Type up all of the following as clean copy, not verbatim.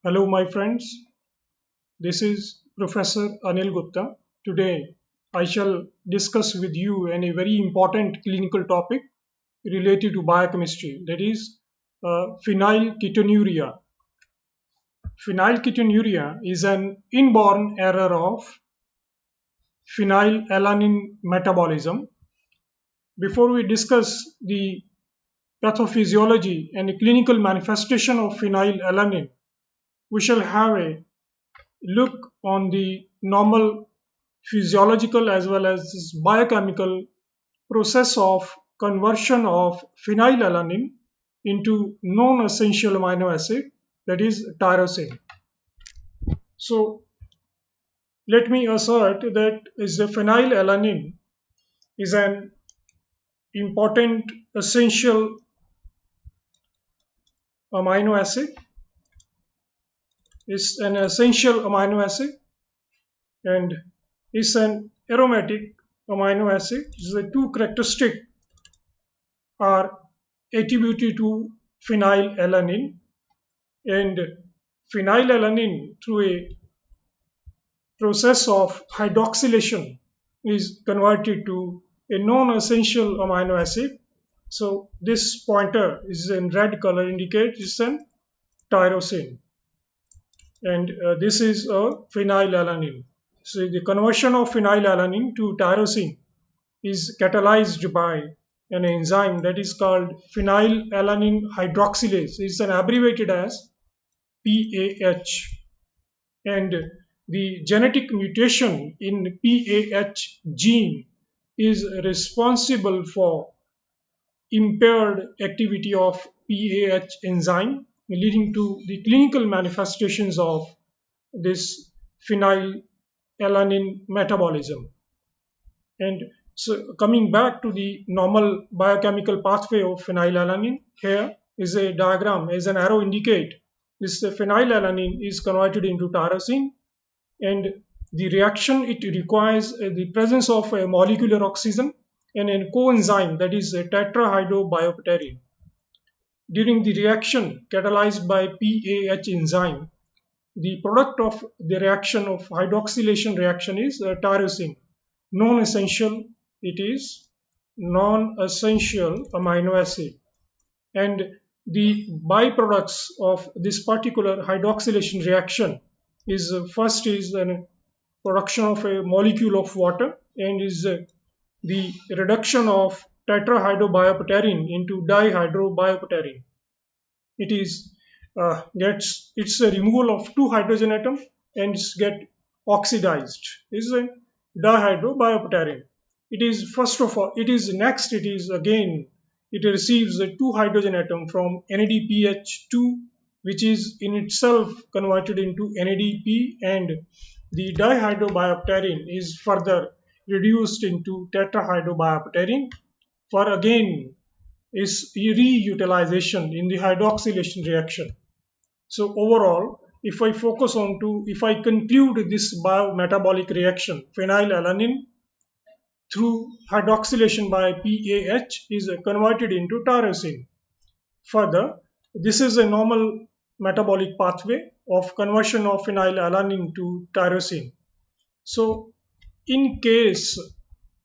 Hello, my friends. This is Professor Anil Gupta. Today, I shall discuss with you a very important clinical topic related to biochemistry, that is, phenylketonuria. Phenylketonuria is an inborn error of phenylalanine metabolism. Before we discuss the pathophysiology and clinical manifestation of phenylalanine, we shall have a look on the normal physiological as well as biochemical process of conversion of phenylalanine into non-essential amino acid, that is tyrosine. So let me assert that is the phenylalanine is an important essential amino acid, is an essential amino acid and is an aromatic amino acid. The two characteristics are attributed to phenylalanine, and phenylalanine through a process of hydroxylation is converted to a non-essential amino acid. So this pointer is in red color, indicates it's an tyrosine, and this is a phenylalanine. So the conversion of phenylalanine to tyrosine is catalyzed by an enzyme that is called phenylalanine hydroxylase. It's an abbreviated as PAH, and the genetic mutation in PAH gene is responsible for impaired activity of PAH enzyme, leading to the clinical manifestations of this phenylalanine metabolism. And so coming back to the normal biochemical pathway of phenylalanine, here is a diagram as an arrow indicate this phenylalanine is converted into tyrosine, and the reaction it requires the presence of a molecular oxygen and a coenzyme, that is a tetrahydrobiopterin. During the reaction catalyzed by PAH enzyme, the product of the reaction of hydroxylation reaction is tyrosine. Non-essential, it is non-essential amino acid, and the byproducts of this particular hydroxylation reaction is first is the production of a molecule of water, and is the reduction of tetrahydrobiopterin into dihydrobiopterin. It is gets it's a removal of two hydrogen atom and it's get oxidized. This is a dihydrobiopterin. It is first of all, it is next, it is again, it receives a two hydrogen atom from NADPH2, which is in itself converted into NADP, and the dihydrobiopterin is further reduced into tetrahydrobiopterin for again is reutilization in the hydroxylation reaction. So overall, if I focus on to, if I conclude this biometabolic reaction, phenylalanine through hydroxylation by PAH is converted into tyrosine. Further, this is a normal metabolic pathway of conversion of phenylalanine to tyrosine. So in case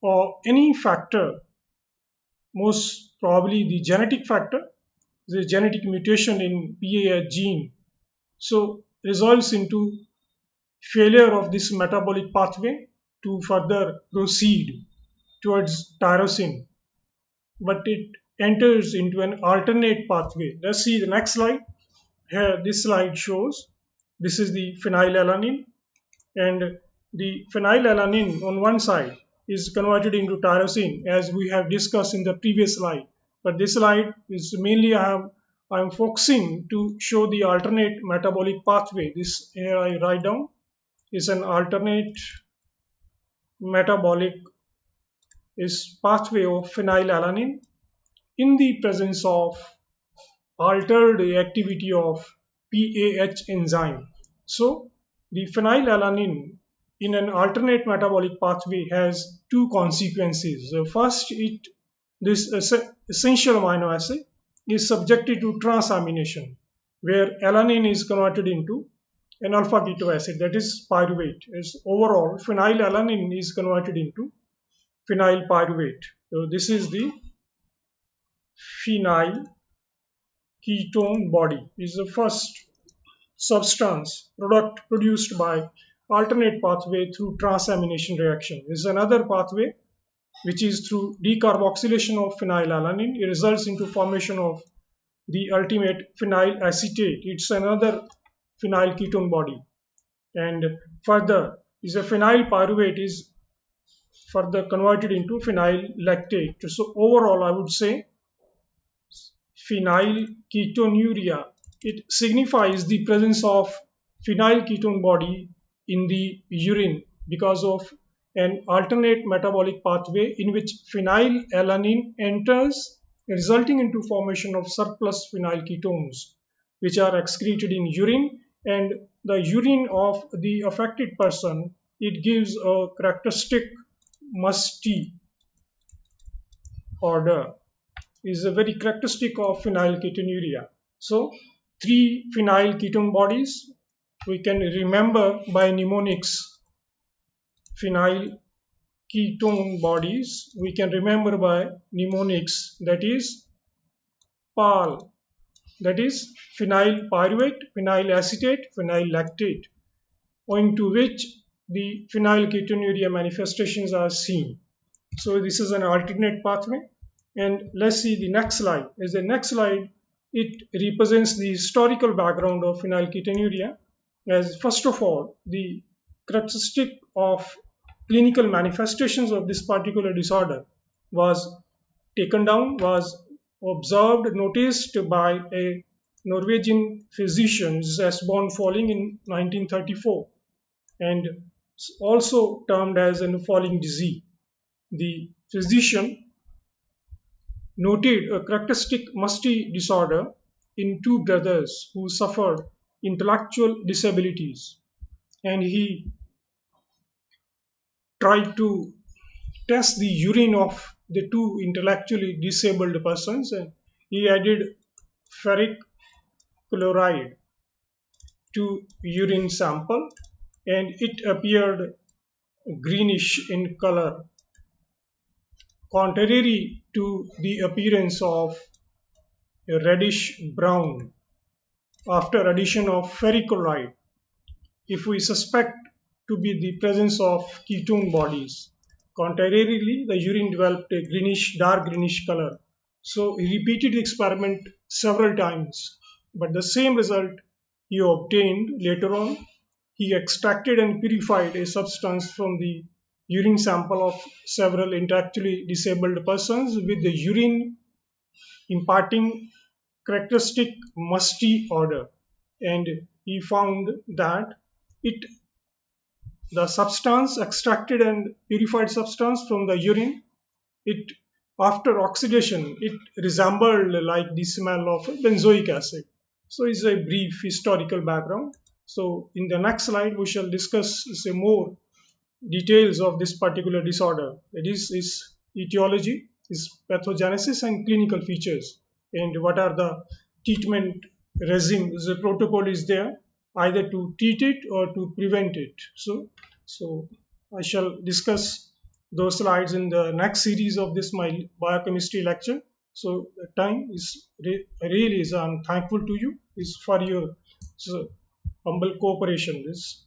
of any factor, most probably the genetic factor, the genetic mutation in PAH gene, so results into failure of this metabolic pathway to further proceed towards tyrosine, but it enters into an alternate pathway. Let's see the next slide. Here this slide shows this is the phenylalanine, and the phenylalanine on one side is converted into tyrosine as we have discussed in the previous slide, but this slide is mainly I'm focusing to show the alternate metabolic pathway. This here I write down is an alternate metabolic is pathway of phenylalanine in the presence of altered activity of PAH enzyme. So the phenylalanine in an alternate metabolic pathway has two consequences. First, this essential amino acid is subjected to transamination, where alanine is converted into an alpha keto acid, that is pyruvate. As overall, phenylalanine is converted into phenyl pyruvate. So this is the phenyl ketone body. Is the first substance product produced by alternate pathway through transamination reaction. Is another pathway which is through decarboxylation of phenylalanine. It results into formation of the ultimate phenyl acetate. It's another phenyl ketone body. And further is a phenyl pyruvate is further converted into phenyl lactate. So overall, I would say phenylketonuria. It signifies the presence of phenyl ketone body in the urine because of an alternate metabolic pathway in which phenylalanine enters, resulting into formation of surplus phenyl ketones, which are excreted in urine. And the urine of the affected person, it gives a characteristic musty odor, is a very characteristic of phenylketonuria. So three phenyl ketone bodies we can remember by mnemonics. Phenyl ketone bodies we can remember by mnemonics, that is PAL, that is phenyl pyruvate, phenyl acetate, phenyl lactate, owing to which the phenylketonuria manifestations are seen. So this is an alternate pathway. And let's see the next slide. As the next slide, it represents the historical background of phenylketonuria. As first of all, the characteristic of clinical manifestations of this particular disorder was taken down, was observed, noticed by a Norwegian physician, Esbon Falling, in 1934, and also termed as a falling disease. The physician noted a characteristic musty disorder in two brothers who suffered intellectual disabilities, and he tried to test the urine of the two intellectually disabled persons, and he added ferric chloride to urine sample, and it appeared greenish in color, contrary to the appearance of a reddish brown after addition of ferric chloride, if we suspect to be the presence of ketone bodies. Contrarily, the urine developed a greenish, dark greenish color. So he repeated the experiment several times, but the same result he obtained later on. He extracted and purified a substance from the urine sample of several intellectually disabled persons, with the urine imparting characteristic musty odor, and he found that it the substance extracted and purified substance from the urine, it after oxidation it resembled like the smell of benzoic acid. So it's a brief historical background. So in the next slide we shall discuss say more details of this particular disorder. It is its etiology, its pathogenesis and clinical features, and what are the treatment regime. The protocol is there either to treat it or to prevent it. So I shall discuss those slides in the next series of this my biochemistry lecture. So the time is really is I'm thankful to you is for your so, humble cooperation. This